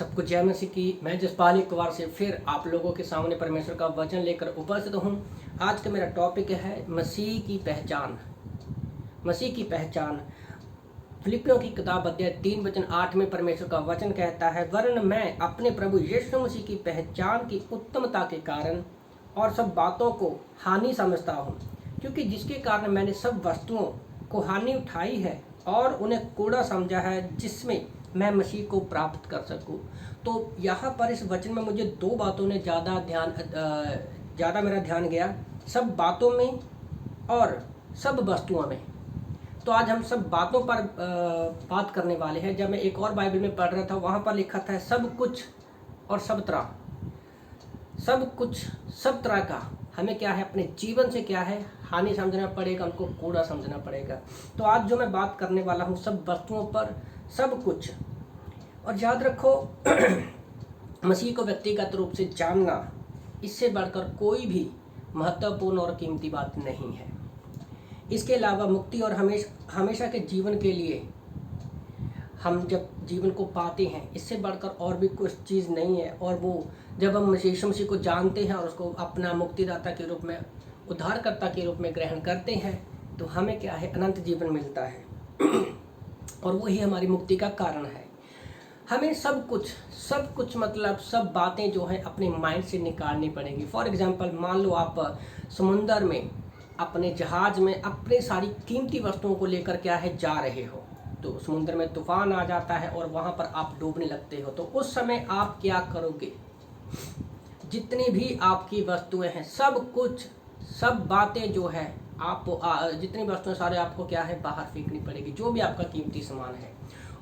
सबको जय मसीह की। मैं जसपाल एक बार से फिर आप लोगों के सामने परमेश्वर का वचन लेकर उपस्थित हूँ। आज का मेरा टॉपिक है मसीह की पहचान। मसीह की पहचान। फिलिपियों की किताब अध्याय 3:8 में परमेश्वर का वचन कहता है, वरन मैं अपने प्रभु यीशु मसीह की पहचान की उत्तमता के कारण और सब बातों को हानि समझता हूँ, क्योंकि जिसके कारण मैंने सब वस्तुओं को हानि उठाई है और उन्हें कूड़ा समझा है, जिसमें मैं मसीह को प्राप्त कर सकूं। तो यहाँ पर इस वचन में मुझे दो बातों ने ज़्यादा मेरा ध्यान गया, सब बातों में और सब वस्तुओं में। तो आज हम सब बातों पर बात करने वाले हैं। जब मैं एक और बाइबल में पढ़ रहा था, वहाँ पर लिखा था सब कुछ और सब तरह, सब कुछ सब तरह का हमें क्या है, अपने जीवन से क्या है, हानि समझना पड़ेगा, उनको कूड़ा समझना पड़ेगा। तो आज जो मैं बात करने वाला हूँ सब वस्तुओं पर, सब कुछ। और याद रखो मसीह को व्यक्तिगत रूप से जानना, इससे बढ़कर कोई भी महत्वपूर्ण और कीमती बात नहीं है। इसके अलावा मुक्ति और हमेशा के जीवन के लिए हम जब जीवन को पाते हैं, इससे बढ़कर और भी कुछ चीज़ नहीं है। और वो जब हम यीशु मसीह को जानते हैं और उसको अपना मुक्तिदाता के रूप में, उद्धारकर्ता के रूप में ग्रहण करते हैं, तो हमें क्या है, अनंत जीवन मिलता है और वही हमारी मुक्ति का कारण है। हमें सब कुछ मतलब सब बातें जो है अपने माइंड से निकालनी पड़ेगी। फॉर एग्जांपल, मान लो आप समुंदर में अपने जहाज में अपने सारी कीमती वस्तुओं को लेकर क्या है जा रहे हो, तो समुद्र में तूफान आ जाता है और वहाँ पर आप डूबने लगते हो। तो उस समय आप क्या करोगे? जितनी भी आपकी वस्तुएं हैं, सब कुछ, सब बातें जो है आप जितनी वस्तुएं सारे आपको क्या है बाहर फेंकनी पड़ेगी, जो भी आपका कीमती सामान है।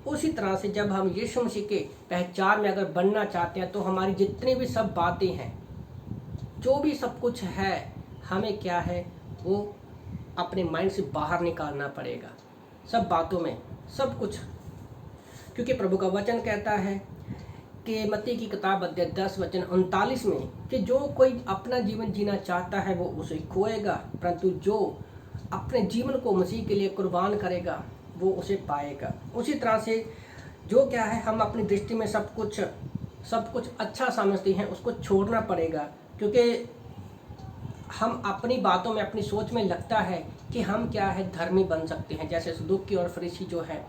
उसी तरह से जब हम यीशु मसीह के पहचान में अगर बनना चाहते हैं, तो हमारी जितनी भी सब बातें हैं, जो भी सब कुछ है, हमें क्या है वो अपने माइंड से बाहर निकालना पड़ेगा, सब बातों में सब कुछ। क्योंकि प्रभु का वचन कहता है कि मत्ती की किताब अध्याय 10:39 में कि जो कोई अपना जीवन जीना चाहता है वो उसे खोएगा, परंतु जो अपने जीवन को मसीह के लिए कुर्बान करेगा वो उसे पाएगा। उसी तरह से जो क्या है, हम अपनी दृष्टि में सब कुछ अच्छा समझते हैं, उसको छोड़ना पड़ेगा। क्योंकि हम अपनी बातों में, अपनी सोच में लगता है कि हम क्या है धर्मी बन सकते हैं। जैसे सदूकी और फरीसी जो है,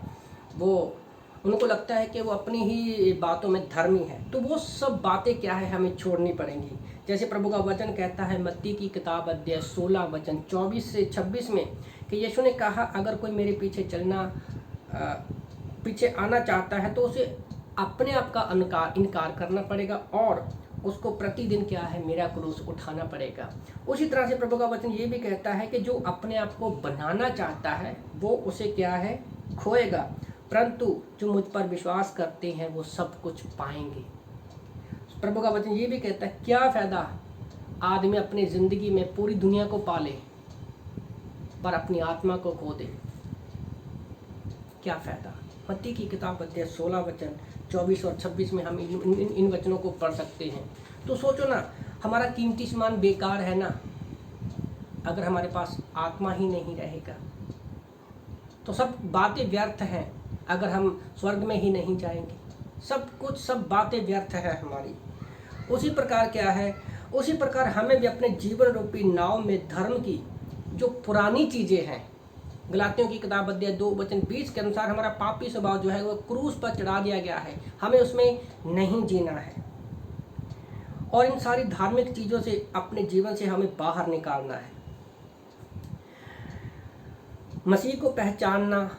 वो उनको लगता है कि वो अपनी ही बातों में धर्मी है। तो वो सब बातें क्या है हमें छोड़नी पड़ेंगी। जैसे प्रभु का वचन कहता है मत्ती की किताब अध्याय 16:24-26 में कि यीशु ने कहा, अगर कोई मेरे पीछे आना चाहता है तो उसे अपने आप का इनकार करना पड़ेगा और उसको प्रतिदिन क्या है मेरा क्रूस उठाना पड़ेगा। उसी तरह से प्रभु का वचन ये भी कहता है कि जो अपने आप को बनाना चाहता है वो उसे क्या है खोएगा, परंतु जो मुझ पर विश्वास करते हैं वो सब कुछ पाएंगे। प्रभु का वचन ये भी कहता है, क्या फ़ायदा आदमी अपनी ज़िंदगी में पूरी दुनिया को पाले पर अपनी आत्मा को खो दे? क्या फ़ायदा? मत्ती की किताब अध्याय 16:24-26 में हम इन वचनों को पढ़ सकते हैं। तो सोचो ना, हमारा कीमती सामान बेकार है ना, अगर हमारे पास आत्मा ही नहीं रहेगा तो सब बातें व्यर्थ हैं। अगर हम स्वर्ग में ही नहीं जाएंगे, सब कुछ, सब बातें व्यर्थ है हमारी। उसी प्रकार क्या है, उसी प्रकार हमें भी अपने जीवन रूपी नाव में धर्म की जो पुरानी चीज़ें हैं, गलातियों की किताब अध्याय 2:20 के अनुसार हमारा पापी स्वभाव जो है वो क्रूस पर चढ़ा दिया गया है, हमें उसमें नहीं जीना है। और इन सारी धार्मिक चीज़ों से अपने जीवन से हमें बाहर निकालना है। मसीह को पहचानना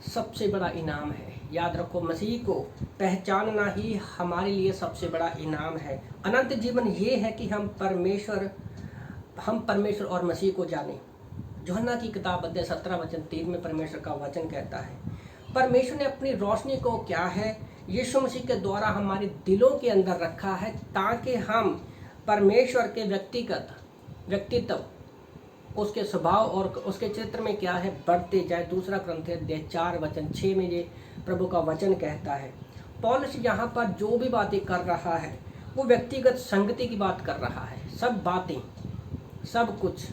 सबसे बड़ा इनाम है। याद रखो, मसीह को पहचानना ही हमारे लिए सबसे बड़ा इनाम है। अनंत जीवन ये है कि हम परमेश्वर और मसीह को जानें। यूहन्ना की किताब अध्याय 17:3 में परमेश्वर का वचन कहता है, परमेश्वर ने अपनी रोशनी को क्या है यीशु मसीह के द्वारा हमारे दिलों के अंदर रखा है, ताकि हम परमेश्वर के व्यक्तित्व, उसके स्वभाव और उसके चरित्र में क्या है बढ़ते जाए। दूसरा कुरिन्थियों अध्याय 4:6 में ये प्रभु का वचन कहता है। पौलुस यहाँ पर जो भी बातें कर रहा है वो व्यक्तिगत संगति की बात कर रहा है। सब बातें, सब कुछ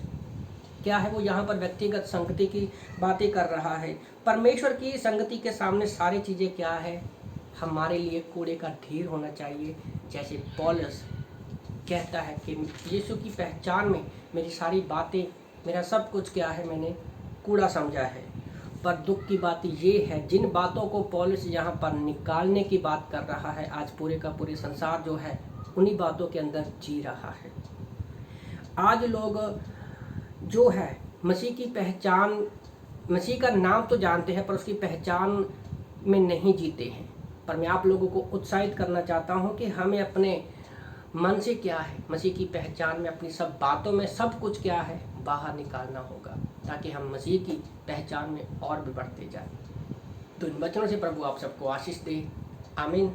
क्या है, वो यहाँ पर व्यक्तिगत संगति की बातें कर रहा है। परमेश्वर की संगति के सामने सारी चीज़ें क्या है हमारे लिए कूड़े का ढेर होना चाहिए। जैसे पौलुस कहता है कि यीशु की पहचान में मेरी सारी बातें, मेरा सब कुछ क्या है, मैंने कूड़ा समझा है। पर दुख की बात ये है, जिन बातों को पौलुस यहाँ पर निकालने की बात कर रहा है, आज पूरे का पूरे संसार जो है उन्हीं बातों के अंदर जी रहा है। आज लोग जो है मसीह की पहचान, मसीह का नाम तो जानते हैं पर उसकी पहचान में नहीं जीते हैं। पर मैं आप लोगों को उत्साहित करना चाहता हूँ कि हमें अपने मन से क्या है, मसीह की पहचान में, अपनी सब बातों में सब कुछ क्या है बाहर निकालना होगा, ताकि हम मसीह की पहचान में और भी बढ़ते जाएं। तो इन वचनों से प्रभु आप सबको आशीष दे। आमीन।